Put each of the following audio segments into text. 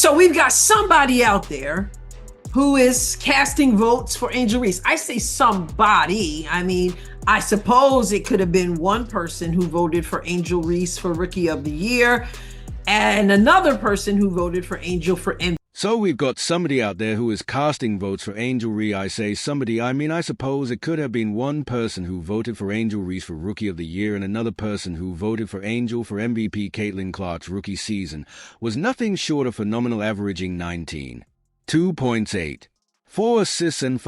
So we've got somebody out there who is casting votes for Angel Reese. I say somebody. I mean, I suppose it could have been one person who voted for Angel Reese for Rookie of the Year and another person who voted for Angel for MVP. So we've got somebody out there who is casting votes for Angel Reese. I say somebody, I suppose it could have been one person who voted for Angel Reese for Rookie of the Year and another person who voted for Angel for MVP. Caitlin Clark's rookie season was nothing short of phenomenal, averaging 19, 2 points, 8, 4 assists and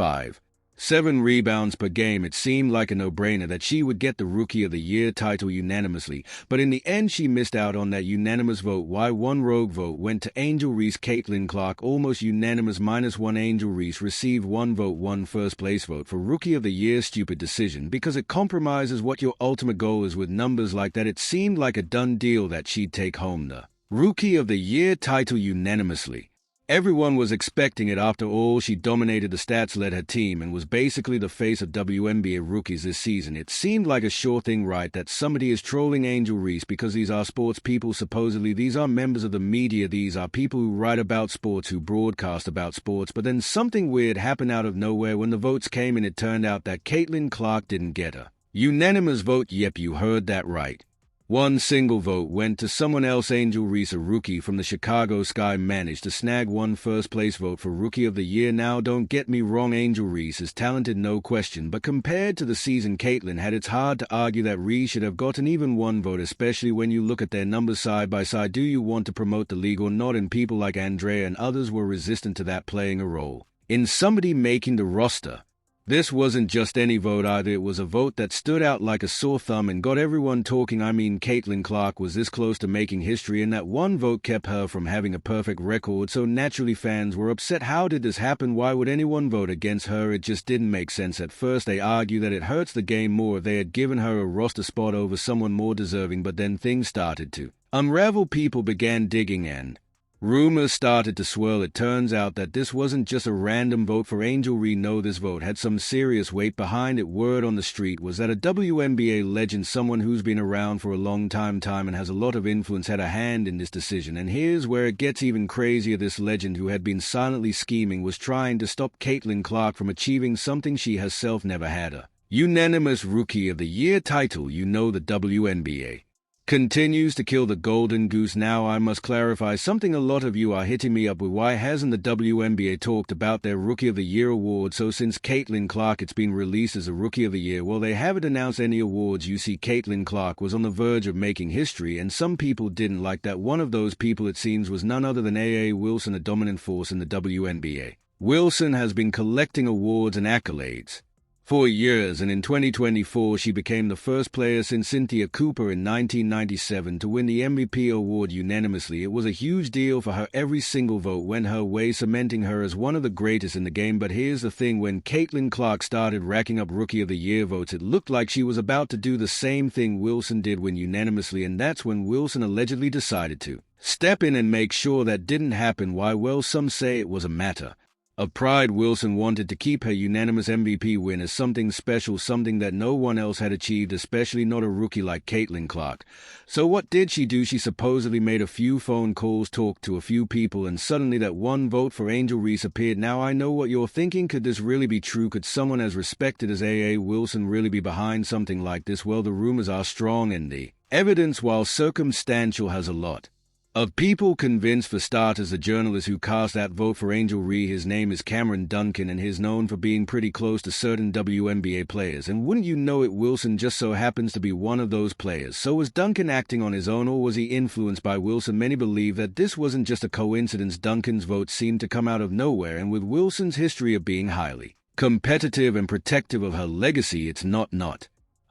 7 rebounds per game. It seemed like a no-brainer that she would get the Rookie of the Year title unanimously, but in the end she missed out on that unanimous vote. Why? One rogue vote went to Angel Reese. Caitlin Clark, almost unanimous, -1. Angel Reese received one vote, one first-place vote for Rookie of the Year. Stupid decision, because it compromises what your ultimate goal is. With numbers like that, it seemed like a done deal that she'd take home the Rookie of the Year title unanimously. Everyone was expecting it. After all, she dominated the stats, led her team, and was basically the face of WNBA rookies this season. It seemed like a sure thing, right, that somebody is trolling Angel Reese because these are sports people. Supposedly, these are members of the media. These are people who write about sports, who broadcast about sports. But then something weird happened out of nowhere. When the votes came in, it turned out that Caitlin Clark didn't get a unanimous vote. Yep, you heard that right. One single vote went to someone else. Angel Reese, a rookie from the Chicago Sky, managed to snag one first-place vote for Rookie of the Year. Now, don't get me wrong, Angel Reese is talented, no question, but compared to the season Caitlin had, it's hard to argue that Reese should have gotten even one vote, especially when you look at their numbers side by side. Do you want to promote the league or not? And people like Andrea and others were resistant to that playing a role in somebody making the roster. This wasn't just any vote either. It was a vote that stood out like a sore thumb and got everyone talking. Caitlin Clark was this close to making history, and that one vote kept her from having a perfect record, so naturally fans were upset. How did this happen? Why would anyone vote against her? It just didn't make sense. At first they argue that it hurts the game more if they had given her a roster spot over someone more deserving, but then things started to unravel. People began digging and rumors started to swirl. It turns out that this wasn't just a random vote for Angel Reese. No, this vote had some serious weight behind it. Word on the street was that a WNBA legend, someone who's been around for a long time and has a lot of influence, had a hand in this decision. And here's where it gets even crazier. This legend, who had been silently scheming, was trying to stop Caitlin Clark from achieving something she herself never had: a unanimous Rookie of the Year title. You know, the WNBA continues to kill the golden goose. Now, I must clarify something. A lot of you are hitting me up with, why hasn't the WNBA talked about their Rookie of the Year award? So since Caitlin Clark it's been released as a Rookie of the Year, well, they haven't announced any awards. You see, Caitlin Clark was on the verge of making history, and some people didn't like that. One of those people, it seems, was none other than A.A. Wilson, a dominant force in the WNBA. Wilson has been collecting awards and accolades for years, and in 2024 she became the first player since Cynthia Cooper in 1997 to win the MVP award unanimously. It was a huge deal for her. Every single vote went her way, cementing her as one of the greatest in the game. But here's the thing: when Caitlin Clark started racking up Rookie of the Year votes, it looked like she was about to do the same thing Wilson did, win unanimously, and that's when Wilson allegedly decided to step in and make sure that didn't happen. Why? Well, some say it was a matter of pride. Wilson wanted to keep her unanimous MVP win as something special, something that no one else had achieved, especially not a rookie like Caitlin Clark. So what did she do? She supposedly made a few phone calls, talked to a few people, and suddenly that one vote for Angel Reese appeared. Now, I know what you're thinking. Could this really be true? Could someone as respected as A.A. Wilson really be behind something like this? Well, the rumors are strong, and the evidence, while circumstantial, has a lot of people convinced. For starters, the journalist who cast that vote for Angel Reese, his name is Cameron Duncan, and he's known for being pretty close to certain WNBA players. And wouldn't you know it, Wilson just so happens to be one of those players. So was Duncan acting on his own, or was he influenced by Wilson? Many believe that this wasn't just a coincidence. Duncan's vote seemed to come out of nowhere, and with Wilson's history of being highly competitive and protective of her legacy, it's not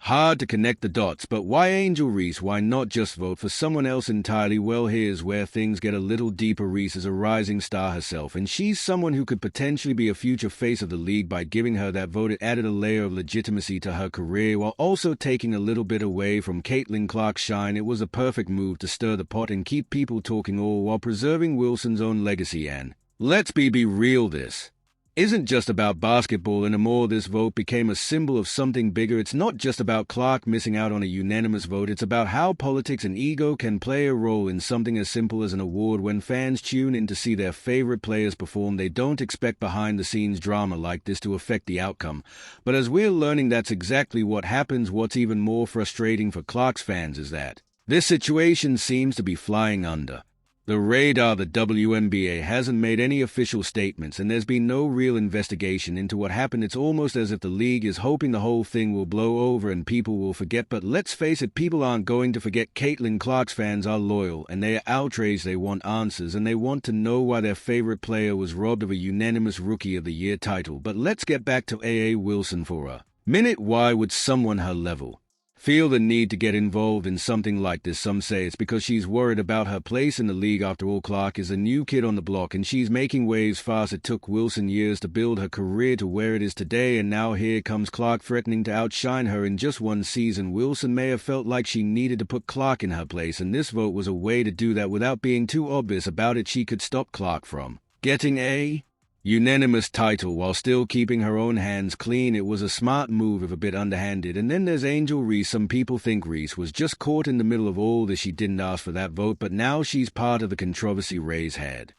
hard to connect the dots. But why Angel Reese? Why not just vote for someone else entirely? Well, here's where things get a little deeper. Reese is a rising star herself, and she's someone who could potentially be a future face of the league. By giving her that vote, it added a layer of legitimacy to her career, while also taking a little bit away from Caitlin Clark's shine. It was a perfect move to stir the pot and keep people talking, all while preserving Wilson's own legacy. And let's be real, this isn't just about basketball anymore. This vote became a symbol of something bigger. It's not just about Clark missing out on a unanimous vote. It's about how politics and ego can play a role in something as simple as an award. When fans tune in to see their favorite players perform, they don't expect behind-the-scenes drama like this to affect the outcome. But as we're learning, that's exactly what happens. What's even more frustrating for Clark's fans is that this situation seems to be flying under the radar. The WNBA hasn't made any official statements, and there's been no real investigation into what happened. It's almost as if the league is hoping the whole thing will blow over and people will forget. But let's face it, people aren't going to forget. Caitlin Clark's fans are loyal, and they are outraged. They want answers, and they want to know why their favorite player was robbed of a unanimous Rookie of the Year title. But let's get back to A.A. Wilson for a minute. Why would someone her level feel the need to get involved in something like this? Some say it's because she's worried about her place in the league. After all, Clark is a new kid on the block, and she's making waves fast. It took Wilson years to build her career to where it is today, and now here comes Clark threatening to outshine her in just one season. Wilson may have felt like she needed to put Clark in her place, and this vote was a way to do that without being too obvious about it. She could stop Clark from getting a unanimous title while still keeping her own hands clean. It was a smart move, if a bit underhanded. And then there's Angel Reese. Some people think Reese was just caught in the middle of all this. She didn't ask for that vote, but now she's part of the controversy. Ray's had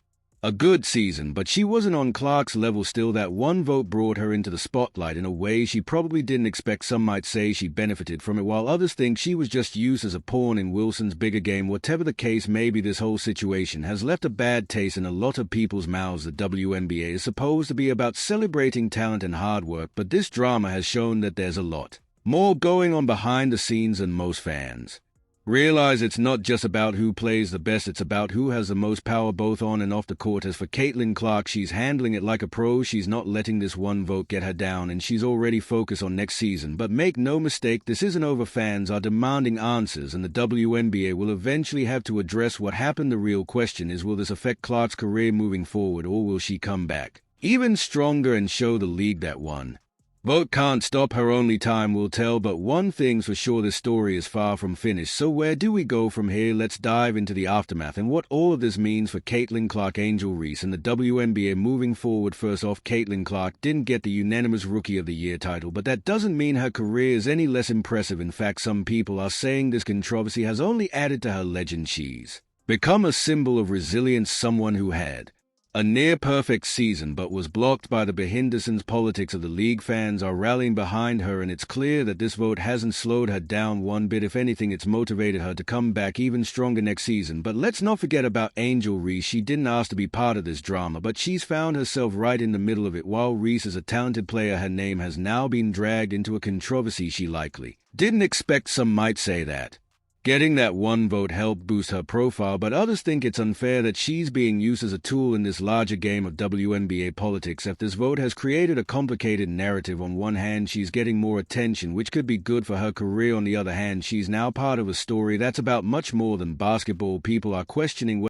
a good season, but she wasn't on Clark's level. Still, that one vote brought her into the spotlight in a way she probably didn't expect. Some might say she benefited from it, while others think she was just used as a pawn in Wilson's bigger game. Whatever the case may be, this whole situation has left a bad taste in a lot of people's mouths. The WNBA is supposed to be about celebrating talent and hard work, but this drama has shown that there's a lot more going on behind the scenes than most fans realize. It's not just about who plays the best, it's about who has the most power both on and off the court. As for Caitlin Clark, she's handling it like a pro. She's not letting this one vote get her down, and she's already focused on next season. But make no mistake, this isn't over. Fans are demanding answers, and the WNBA will eventually have to address what happened. The real question is, will this affect Clark's career moving forward, or will she come back even stronger and show the league that one vote can't stop her? Only time will tell, but one thing's for sure, this story is far from finished. So where do we go from here? Let's dive into the aftermath and what all of this means for Caitlin Clark, Angel Reese, and the WNBA moving forward. First off, Caitlin Clark didn't get the unanimous Rookie of the Year title, but that doesn't mean her career is any less impressive. In fact, some people are saying this controversy has only added to her legend. She's become a symbol of resilience, someone who had a near-perfect season but was blocked by the behind-the-scenes politics of the league. Fans are rallying behind her, and it's clear that this vote hasn't slowed her down one bit. If anything, it's motivated her to come back even stronger next season. But let's not forget about Angel Reese. She didn't ask to be part of this drama, but she's found herself right in the middle of it. While Reese is a talented player, her name has now been dragged into a controversy she likely didn't expect. Some might say that getting that one vote helped boost her profile, but others think it's unfair that she's being used as a tool in this larger game of WNBA politics. If this vote has created a complicated narrative, on one hand, she's getting more attention, which could be good for her career. On the other hand, she's now part of a story that's about much more than basketball. People are questioning